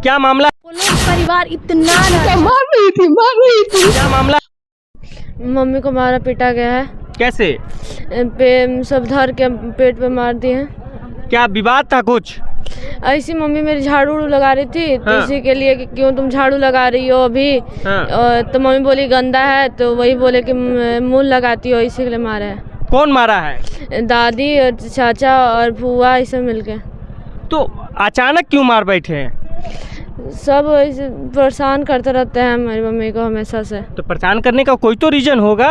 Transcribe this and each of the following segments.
क्या मामला? वो लोग परिवार इतना मार रही थी। क्या मामला? मम्मी को मारा पीटा गया है, कैसे? सब धर के पेट पे मार दिए हैं। क्या विवाद था कुछ? ऐसी मम्मी मेरी झाड़ू लगा रही थी तो हाँ। इसी के लिए कि क्यों तुम झाड़ू लगा रही हो अभी। हाँ। तो मम्मी बोली गंदा है, तो वही बोले कि मुंह लगाती हो, इसी के लिए मारा है। कौन मारा है? दादी और चाचा और बुआ ये सब मिलके। तो अचानक क्यों मार बैठे हैं? सब ऐसे परेशान करते रहते हैं हमारी मम्मी को हमेशा से। तो परेशान करने का कोई तो रीजन होगा।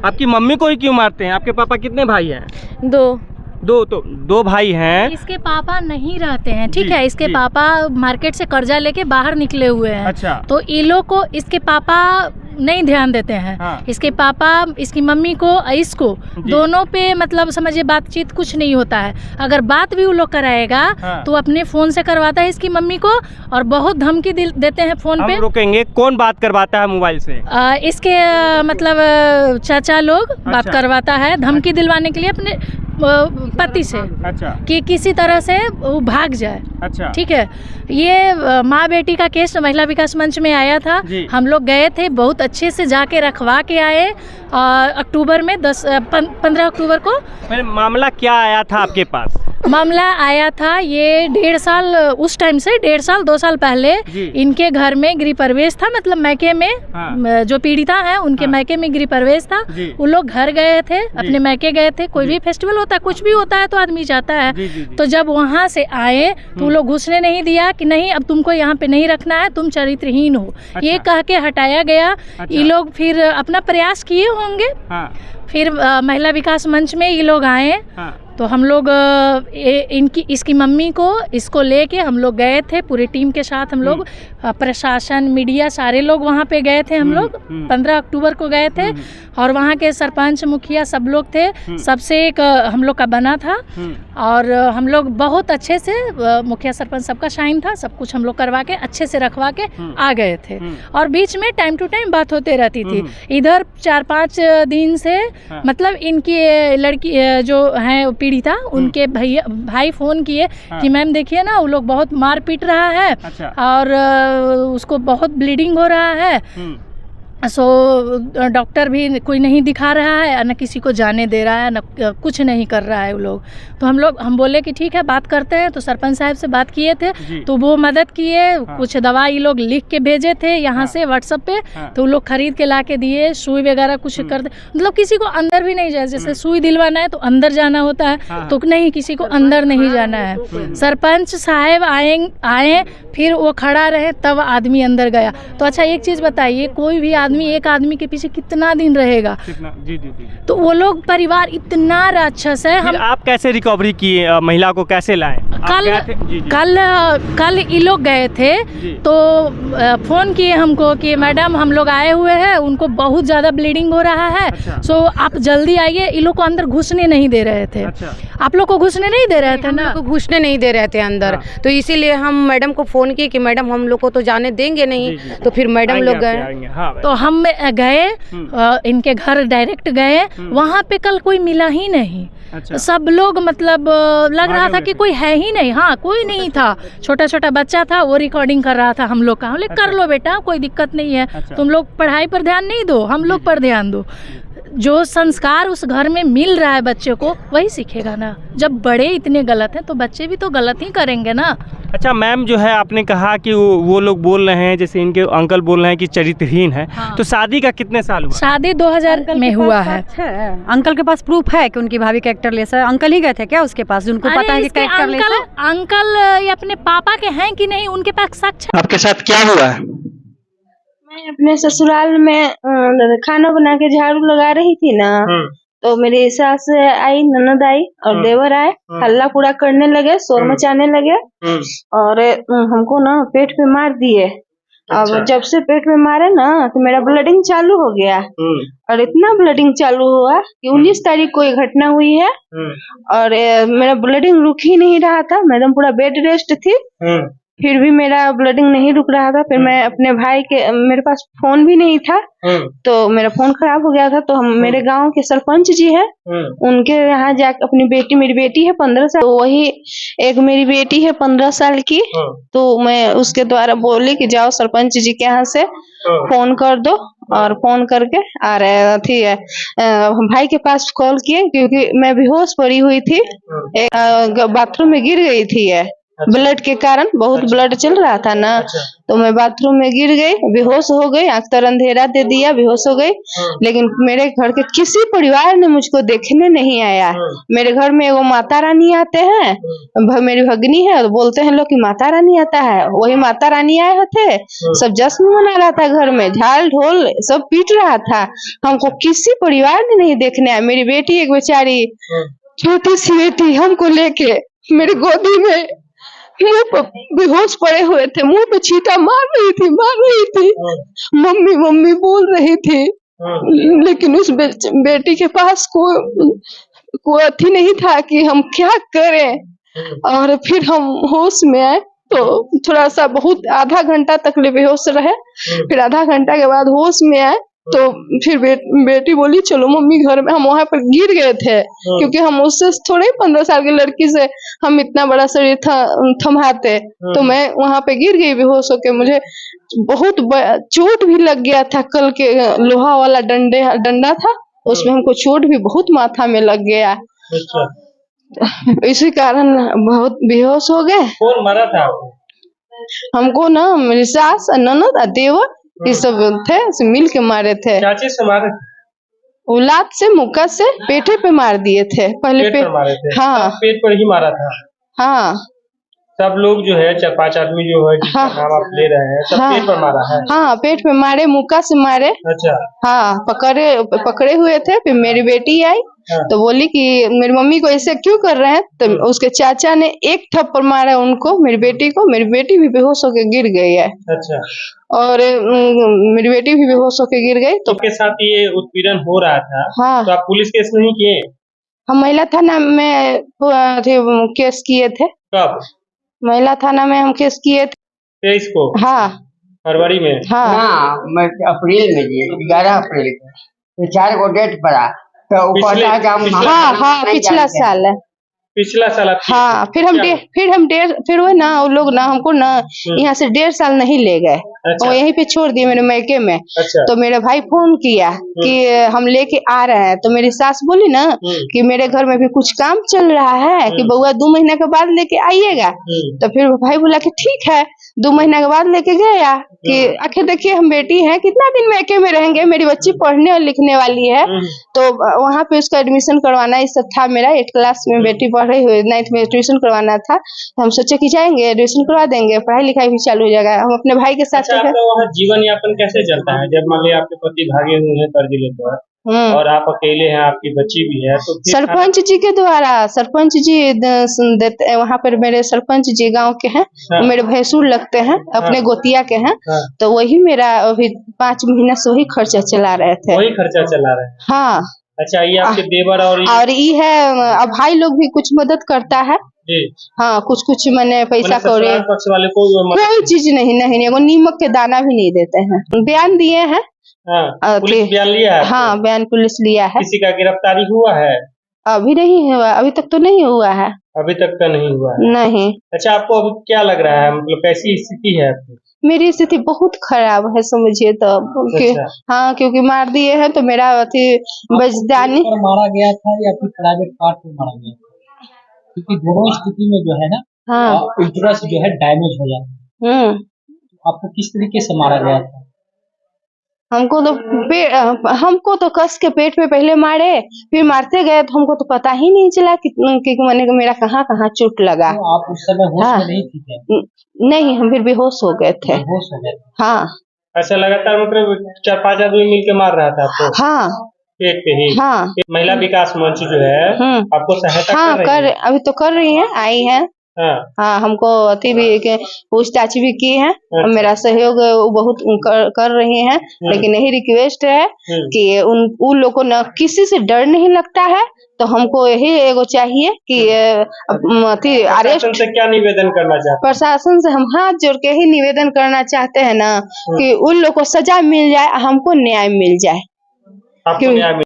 आपकी मम्मी को ही क्यों मारते हैं? आपके पापा कितने भाई हैं? दो भाई हैं। इसके पापा नहीं रहते हैं, ठीक जी, है। इसके जी। पापा मार्केट से कर्जा लेके बाहर निकले हुए हैं। अच्छा। तो ये लोग को इसके पापा नहीं ध्यान देते हैं। हाँ। इसके पापा इसकी मम्मी को इसको जी। दोनों पे मतलब समझिए बातचीत कुछ नहीं होता है। अगर बात भी वो लोग कराएगा हाँ। तो अपने फोन से करवाता है इसकी मम्मी को, और बहुत धमकी देते हैं फोन पे। हम रोकेंगे। कौन बात करवाता है मोबाइल से? इसके मतलब चाचा लोग बात अच्छा। करवाता है धमकी दिलवाने के लिए अपने पति से, अच्छा। कि किसी तरह से वो भाग जाए। अच्छा। ठीक है। ये माँ बेटी का केस महिला विकास मंच में आया था। जी। हम लोग गए थे, बहुत अच्छे से जाके रखवा के आए। अक्टूबर में 15 अक्टूबर को मैंने मामला क्या आया था आपके पास? मामला आया था। ये 1.5 साल, उस टाइम से 1.5 साल 2 साल पहले जी। इनके घर में गृह प्रवेश था, मतलब मैके में। हाँ। जो पीड़िता है उनके हाँ। मैके में गृह प्रवेश था। जी। वो लोग घर गए थे, अपने मैके गए थे। कोई भी फेस्टिवल होता है, कुछ भी होता है तो आदमी जाता है। जी, जी, जी। तो जब वहाँ से आए तो वो लोग घुसने नहीं दिया कि नहीं अब तुमको यहाँ पे नहीं रखना है, तुम चरित्रहीन हो। अच्छा। ये कह के हटाया गया। अच्छा। ये लोग फिर अपना प्रयास किए होंगे। हाँ। फिर महिला विकास मंच में ये लोग आए। हाँ। तो हम लोग इसकी मम्मी को इसको लेके हम लोग गए थे, पूरी टीम के साथ। हम लोग प्रशासन, मीडिया, सारे लोग वहाँ पे गए थे। हम लोग 15 अक्टूबर को गए थे, और वहाँ के सरपंच, मुखिया सब लोग थे। सबसे एक हम लोग का बना था, और हम लोग बहुत अच्छे से मुखिया सरपंच सबका साइन था, सब कुछ हम लोग करवा के अच्छे से रखवा के आ गए थे। और बीच में टाइम टू टाइम बात होते रहती थी। इधर 4-5 दिन से मतलब इनकी लड़की जो है पीड़िता, उनके भाई फोन किए कि मैम देखिए ना वो लोग बहुत मार पीट रहा है। अच्छा। और उसको बहुत ब्लीडिंग हो रहा है। सो डॉक्टर भी कोई नहीं दिखा रहा है, न किसी को जाने दे रहा है, न कुछ नहीं कर रहा है वो लोग। तो हम बोले कि ठीक है बात करते हैं। तो सरपंच साहब से बात किए थे, तो वो मदद किए। हाँ। कुछ दवा ये लोग लिख के भेजे थे यहाँ से व्हाट्सएप पे। हाँ। तो वो लोग खरीद के ला के दिए। सुई वगैरह कुछ कर दे, मतलब किसी को अंदर भी नहीं जाए। जैसे सुई दिलवाना है तो अंदर जाना होता है, हाँ। तो नहीं, किसी को अंदर नहीं जाना है। सरपंच साहब आए, फिर वो खड़ा रहे, तब आदमी अंदर गया। तो अच्छा एक चीज़ बताइए, कोई भी आदमी एक आदमी के पीछे कितना दिन रहेगा? कितना? जी जी जी। तो वो लोग परिवार इतना राक्षस है। हम आप कैसे रिकवरी किए? महिला को कैसे लाए? कल ये लोग गए थे, तो फोन किए हमको कि मैडम हम लोग आए हुए हैं, उनको बहुत ज़्यादा ब्लीडिंग हो रहा है। अच्छा। सो आप जल्दी आइए। ये लोग को अंदर घुसने नहीं दे रहे थे। अच्छा। आप लोग को घुसने नहीं दे रहे थे ना? को घुसने नहीं दे रहे थे अंदर। हाँ। तो इसीलिए हम मैडम को फोन किए कि मैडम हम लोग को तो जाने देंगे नहीं। जी, जी। तो फिर मैडम लोग गए। हाँ। तो हम गए, इनके घर डायरेक्ट गए। वहाँ पे कल कोई मिला ही नहीं। अच्छा। सब लोग मतलब लग रहा था कि कोई है ही नहीं। हाँ, कोई नहीं था। छोटा छोटा बच्चा था, वो रिकॉर्डिंग कर रहा था हम लोग का। हम लोग कर लो बेटा, कोई दिक्कत नहीं है। अच्छा। तुम लोग पढ़ाई पर ध्यान नहीं दो, हम लोग पर ध्यान दो। जो संस्कार उस घर में मिल रहा है बच्चे को, वही सीखेगा ना। जब बड़े इतने गलत हैं तो बच्चे भी तो गलत ही करेंगे ना। अच्छा मैम, जो है आपने कहा कि वो लोग बोल रहे हैं, जैसे इनके अंकल बोल रहे हैं कि चरित्रहीन है। हाँ। तो शादी का कितने साल हुआ? शादी 2000 में हुआ है। अंकल के पास प्रूफ है कि उनकी भाभी कैरेक्टर लेस है? अंकल ही गए थे क्या उसके पास? उनको पता है कि इसके कैरेक्टर लेस है? अंकल ये अपने पापा के हैं कि नहीं, उनके पास साक्ष्य। आपके साथ क्या हुआ है? मैं अपने ससुराल में खाना बना के झाड़ू लगा रही थी ना, तो मेरी सास आई, ननद आई और देवर आए। हल्ला पूरा करने लगे, शोर मचाने लगे, और हमको ना पेट पे मार दिए। अच्छा। अब जब से पेट में मारे ना तो मेरा ब्लडिंग चालू हो गया, और इतना ब्लडिंग चालू हुआ कि 19 तारीख को ये घटना हुई है। और मेरा ब्लडिंग रुक ही नहीं रहा था। मैं एकदम पूरा बेड रेस्ट थी। फिर भी मेरा ब्लडिंग नहीं रुक रहा था। फिर मैं अपने भाई के, मेरे पास फोन भी नहीं था, तो मेरा फोन खराब हो गया था। तो हम मेरे गांव के सरपंच जी हैं, उनके यहाँ जाकर अपनी बेटी, मेरी बेटी है 15 साल, तो वही एक मेरी बेटी है 15 साल की, तो मैं उसके द्वारा बोली कि जाओ सरपंच जी के यहाँ से फोन कर दो, और फोन करके आ रहे थी भाई के पास कॉल किए, क्योंकि मैं बेहोश पड़ी हुई थी, बाथरूम में गिर गई थी ब्लड के कारण, बहुत ब्लड चल रहा था ना, तो मैं बाथरूम में गिर गई, बेहोश हो गई, आंख तर अंधेरा दे दिया, बेहोश हो गई। लेकिन मेरे घर के किसी परिवार ने मुझको देखने नहीं आया। मेरे घर में वो माता रानी आते हैं, मेरी भगनी है, तो बोलते हैं लोग कि माता रानी आता है, वही माता रानी आए थे, सब जश्न मना रहा था, घर में झाल ढोल सब पीट रहा था, हमको किसी परिवार ने नहीं देखने आया। मेरी बेटी एक बेचारी छोटी सी बेटी हमको लेके मेरी गोदी में मुंह पर बेहोश पड़े हुए थे, मुंह पे छींटा मार रही थी, मम्मी मम्मी बोल रही थी, लेकिन उस बेटी के पास कोई अथी नहीं था कि हम क्या करें। और फिर हम होश में आए, तो थोड़ा सा बहुत आधा घंटा तक बेहोश रहे, फिर आधा घंटा के बाद होश में आए, तो फिर बेटी बोली चलो मम्मी घर में। हम वहां पर गिर गए थे, क्योंकि हम उससे थोड़े 15 साल की लड़की से हम इतना बड़ा शरीर थमाते, तो मैं वहां पे गिर गई बेहोश होके। मुझे बहुत चोट भी लग गया था, कल के लोहा वाला डंडा था, उसमें हमको चोट भी बहुत माथा में लग गया। इसी कारण बहुत बेहोश हो गए। कौन मारा था? हमको ना मेरी सास, ननद, देवर, ये सब थे, मिल के मारे थे। क्या चीज से मारे थे? लात से, मुक्का से, पेटे पे मार दिए थे पहले। पेट पर मारे थे? हाँ, पेट पर ही मारा था। हाँ, सब लोग जो है 4-5 आदमी जो है जिसका नाम आप ले रहे हैं, सब पेट पर मारा है? हाँ, पेट पे मारे, मुक्का से मारे। अच्छा। हाँ, पकड़े हुए थे। फिर मेरी बेटी आई, तो बोली कि मेरी मम्मी को ऐसे क्यों कर रहे हैं, तो उसके चाचा ने एक थप्पड़ मारा उनको, मेरी बेटी को। मेरी बेटी भी बेहोश होकर गिर गई है। अच्छा। और मेरी बेटी भी बेहोश होकर गिर गई। तो के साथ ये उत्पीड़न हो रहा था। हाँ, तो आप पुलिस केस नहीं किए? हम महिला थाना में केस किए थे। कब? महिला थाना में हम केस किए थे 23 को? हाँ, फरवरी में? हाँ, मैं अप्रैल में जी 11 अप्रैल को, तो 4 को डेट पड़ा, तो कहता है कि हम हाँ, पिछला साल है। पिछला साल? हाँ, फिर वो ना, वो लोग ना हमको ना यहाँ से 1.5 साल नहीं ले गए। अच्छा। और यहीं पे छोड़ दिए मेरे मैके में। अच्छा। तो मेरे भाई फोन किया कि हम लेके आ रहे हैं, तो मेरी सास बोली ना कि मेरे घर में भी कुछ काम चल रहा है, कि बउआ 2 महीना के बाद लेके आइएगा। तो फिर भाई बोला कि ठीक है, 2 महीना के बाद लेके गया कि आखिर देखिए हम बेटी हैं, कितना दिन मैके में रहेंगे, मेरी बच्ची पढ़ने और लिखने वाली है, तो वहाँ पे उसका एडमिशन करवाना ये सब था। मेरा 8 क्लास में बेटी पढ़ रही हुई, 9th में ट्यूशन करवाना था। तो हम सोचे कि जाएंगे, एडमिशन करवा देंगे, पढ़ाई लिखाई भी चालू हो जाएगा। हम अपने भाई के साथ। अच्छा, आपका वहाँ जीवन यापन कैसे चलता है जब मान लिया आपके पति भागे हुए हैं कर्ज लेकर, और आप अकेले हैं, आपकी बच्ची भी है, तो सरपंच जी के द्वारा, सरपंच जी देते वहाँ पर, मेरे सरपंच जी गांव के हैं। हाँ। मेरे भैंसुर लगते हैं, अपने गोतिया के हैं। हाँ। तो वही मेरा अभी 5 महीना से वही खर्चा चला रहे थे। वही खर्चा चला रहे हैं? हाँ। अच्छा, ये आपके देवर और ये है, अब भाई लोग भी कुछ मदद करता है जी। हाँ, कुछ मैंने पैसा कौड़ी पक्ष वाले कोई चीज नहीं, वो नीमक के दाना भी नहीं देते हैं। बयान दिए हैं। हाँ, पुलिस बयान लिया है? हाँ, बयान पुलिस लिया है। किसी का गिरफ्तारी हुआ है? अभी नहीं हुआ, अभी तक तो नहीं हुआ है। अभी तक तो नहीं हुआ है? नहीं। अच्छा, आपको अभी क्या लग रहा है, मतलब कैसी स्थिति है आपकी? मेरी स्थिति बहुत खराब है समझिए तो। अच्छा। हाँ, क्योंकि मार दिए हैं, तो मेरा अथी बजदानी मारा गया था या फिर प्राइवेट पार्ट में मारा गया था? क्योंकि दोनों स्थिति में जो है ना, हाँ, यूट्रस जो है डैमेज हो जाता है। आपको किस तरीके से मारा गया था? हमको तो कस के पेट पे पहले मारे, फिर मारते गए, तो हमको तो पता ही नहीं चला कि मेरा कहाँ कहाँ चोट लगा। तो आप उस समय होश में नहीं थी क्या? नहीं, हम फिर बेहोश हो गए थे। बेहोश हो गए? हाँ। अच्छा, लगातार मतलब 4-5 आदमी मिलके मार रहा था आपको? हाँ, पेट पे ही? हाँ। महिला विकास मंच जो है आपको सहायता कर रही है? अभी तो कर रही है, आई है। हाँ, हमको अति भी पूछताछ भी की है। अच्छा। मेरा सहयोग वो बहुत कर रही हैं, लेकिन यही रिक्वेस्ट है कि उन लोगों को न किसी से डर नहीं लगता है, तो हमको यही एगो चाहिए कि अरेस्ट से क्या निवेदन करना चाहते हैं? प्रशासन से हम हाथ जोड़ के ही निवेदन करना चाहते हैं ना कि उन लोग को सजा मिल जाए, हमको न्याय मिल जाए। आपको न्याय